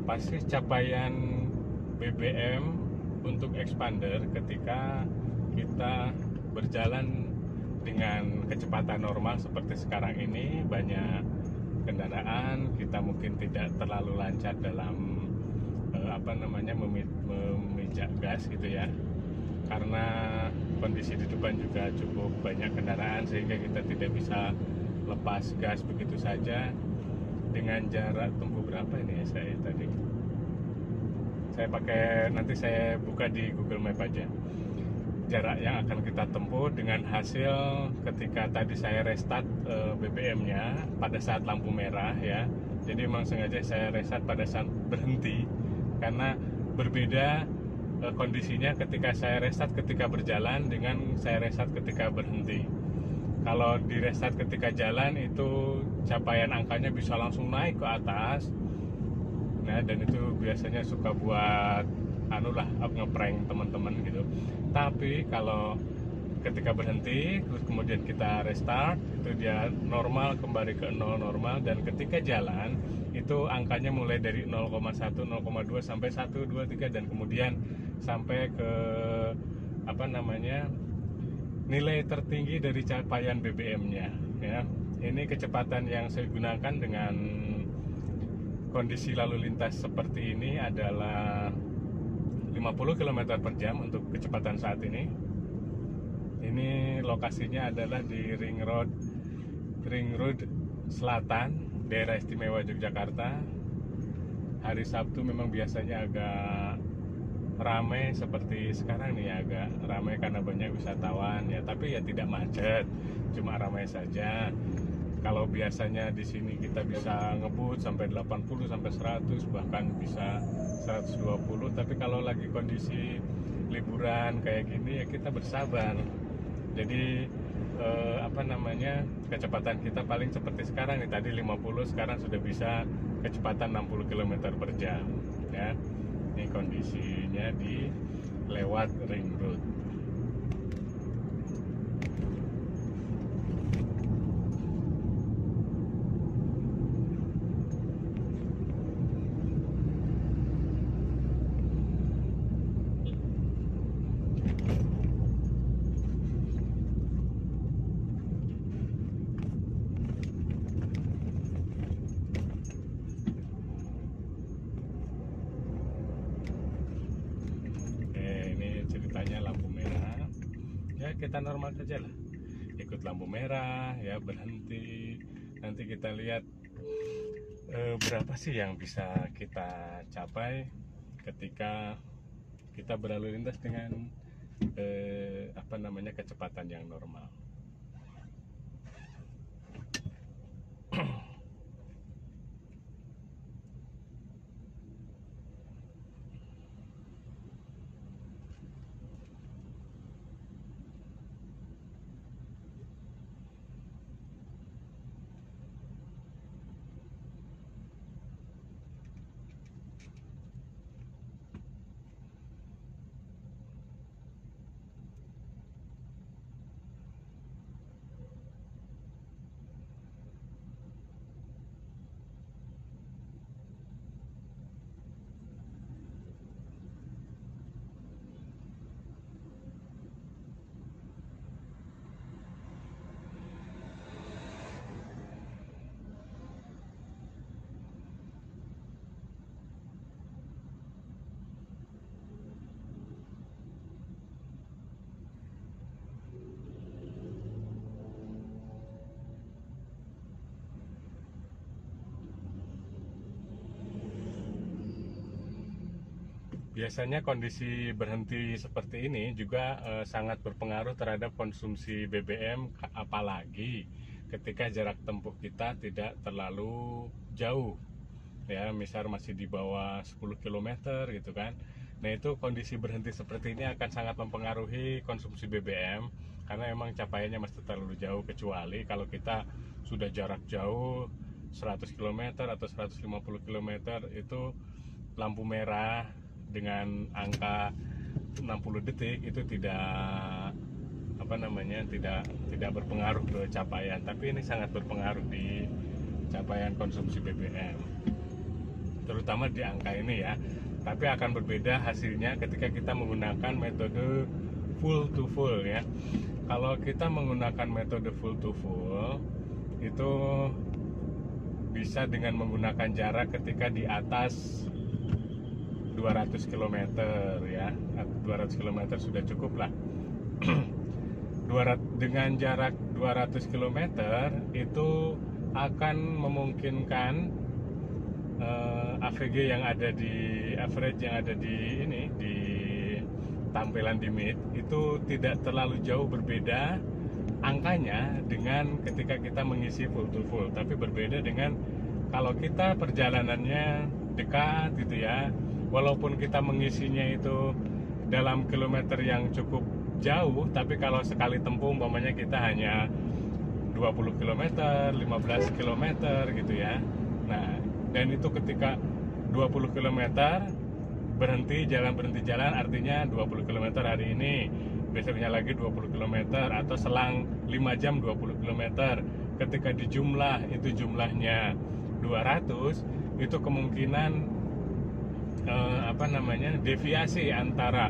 berapa sih capaian BBM untuk expander ketika kita berjalan dengan kecepatan normal seperti sekarang ini? Banyak kendaraan, kita mungkin tidak terlalu lancar dalam memijak gas gitu ya, karena kondisi di depan juga cukup banyak kendaraan sehingga kita tidak bisa lepas gas begitu saja. Dengan jarak tempuh berapa ini ya nanti saya buka di Google Map aja jarak yang akan kita tempuh dengan hasil ketika tadi saya restart BBM-nya pada saat lampu merah ya. Jadi memang sengaja saya restart pada saat berhenti karena berbeda kondisinya ketika saya restart ketika berjalan dengan saya restart ketika berhenti. Kalau di restart ketika jalan itu capaian angkanya bisa langsung naik ke atas. Nah, dan itu biasanya suka buat ngeprank teman-teman gitu. Tapi kalau ketika berhenti terus kemudian kita restart, itu dia normal, kembali ke 0 normal. Dan ketika jalan itu angkanya mulai dari 0,1, 0,2 sampai 1, 2, 3 dan kemudian sampai ke nilai tertinggi dari capaian BBM-nya ya. Ini kecepatan yang saya gunakan dengan kondisi lalu lintas seperti ini adalah 50 km per jam untuk kecepatan saat ini. Ini lokasinya adalah di Ring Road Selatan, daerah istimewa Yogyakarta. Hari Sabtu memang biasanya agak ramai seperti sekarang nih, agak ramai karena banyak wisatawan ya, tapi ya tidak macet, cuma ramai saja. Kalau biasanya di sini kita bisa ngebut sampai 80 sampai 100 bahkan bisa 120, tapi kalau lagi kondisi liburan kayak gini ya kita bersabar. Jadi kecepatan kita paling seperti sekarang nih, tadi 50, sekarang sudah bisa kecepatan 60 km per jam ya. Ini kondisinya di lewat Ring Road. Ceritanya lampu merah ya kita normal saja lah, ikut lampu merah ya, berhenti. Nanti kita lihat berapa sih yang bisa kita capai ketika kita berlalu lintas dengan kecepatan yang normal. Biasanya kondisi berhenti seperti ini juga sangat berpengaruh terhadap konsumsi BBM, apalagi ketika jarak tempuh kita tidak terlalu jauh ya, misal masih di bawah 10 km gitu kan. Nah itu kondisi berhenti seperti ini akan sangat mempengaruhi konsumsi BBM karena memang capaiannya masih terlalu jauh, kecuali kalau kita sudah jarak jauh 100 km atau 150 km itu lampu merah dengan angka 60 detik itu tidak tidak berpengaruh ke capaian, tapi ini sangat berpengaruh di capaian konsumsi BBM. terutama di angka ini ya. Tapi akan berbeda hasilnya ketika kita menggunakan metode full to full ya. Kalau kita menggunakan metode full to full itu bisa dengan menggunakan jarak ketika di atas 200 km ya. 200 km sudah cukup lah. Dengan jarak 200 km itu akan memungkinkan AVG yang ada di average yang ada di ini di tampilan di mid itu tidak terlalu jauh berbeda angkanya dengan ketika kita mengisi full to full, tapi berbeda dengan kalau kita perjalanannya dekat gitu ya, walaupun kita mengisinya itu dalam kilometer yang cukup jauh, tapi kalau sekali tempuh umpamanya kita hanya 20 km, 15 km gitu ya. Nah, dan itu ketika 20 km berhenti jalan artinya 20 km hari ini, besoknya lagi 20 km atau selang 5 jam 20 km. Ketika dijumlah itu jumlahnya 200, itu kemungkinan deviasi antara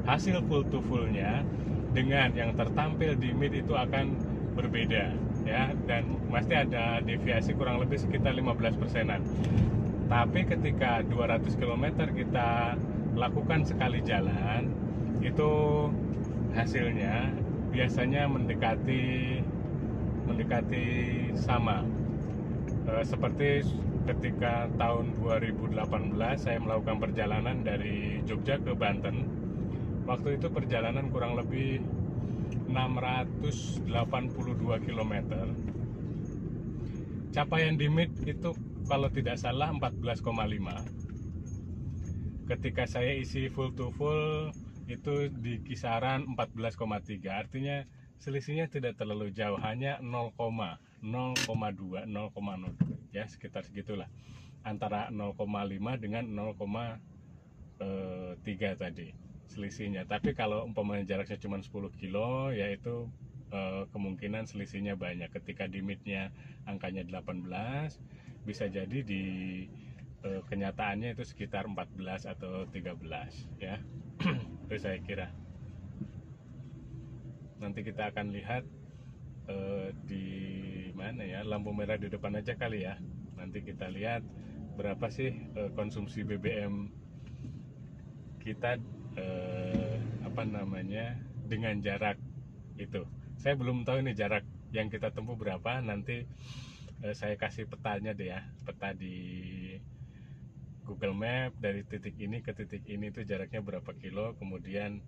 hasil full to fullnya dengan yang tertampil di mid itu akan berbeda ya, dan pasti ada deviasi kurang lebih sekitar 15%-an. Tapi ketika 200 km kita lakukan sekali jalan, itu hasilnya biasanya mendekati sama. Seperti ketika tahun 2018 saya melakukan perjalanan dari Jogja ke Banten. Waktu itu perjalanan kurang lebih 682 km. Capaian di mid itu kalau tidak salah 14,5. Ketika saya isi full to full itu di kisaran 14,3. Artinya selisihnya tidak terlalu jauh, hanya 0,02 ya, sekitar segitulah. Antara 0,5 dengan 0,3 tadi selisihnya. Tapi kalau umpamanya jaraknya cuma 10 kilo, yaitu kemungkinan selisihnya banyak. Ketika di midnya angkanya 18, bisa jadi di kenyataannya itu sekitar 14 atau 13 ya. Itu saya kira. Nanti kita akan lihat di mana ya, lampu merah di depan aja kali ya. Nanti kita lihat berapa sih konsumsi BBM kita dengan jarak itu. Saya belum tahu ini jarak yang kita tempuh berapa. Nanti saya kasih petanya deh ya, peta di Google Map dari titik ini ke titik ini itu jaraknya berapa kilo. Kemudian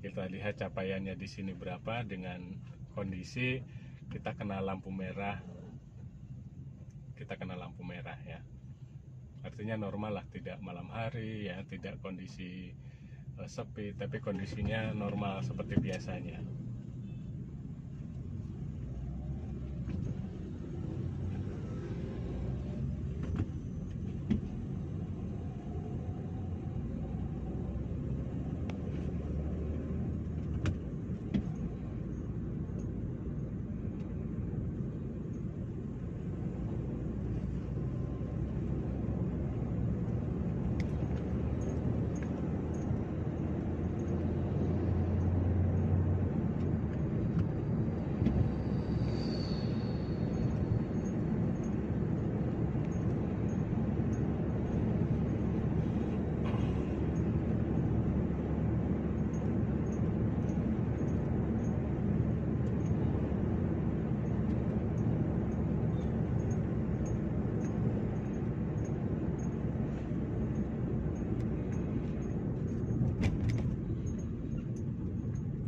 kita lihat capaiannya di sini berapa dengan kondisi kita kena lampu merah. Ya. Artinya normal lah, tidak malam hari ya, tidak kondisi sepi, tapi kondisinya normal seperti biasanya.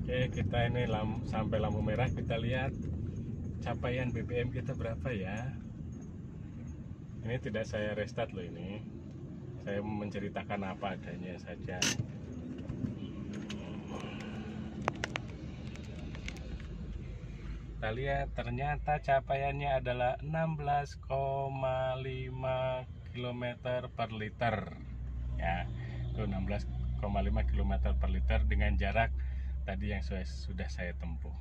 Oke, kita ini sampai lampu merah, kita lihat capaian BBM kita berapa ya. Ini tidak saya restart loh, ini saya menceritakan apa adanya saja. Kita lihat ternyata capaiannya adalah 16,5 km per liter ya. Itu 16,5 km per liter dengan jarak tadi yang sudah saya tempuh.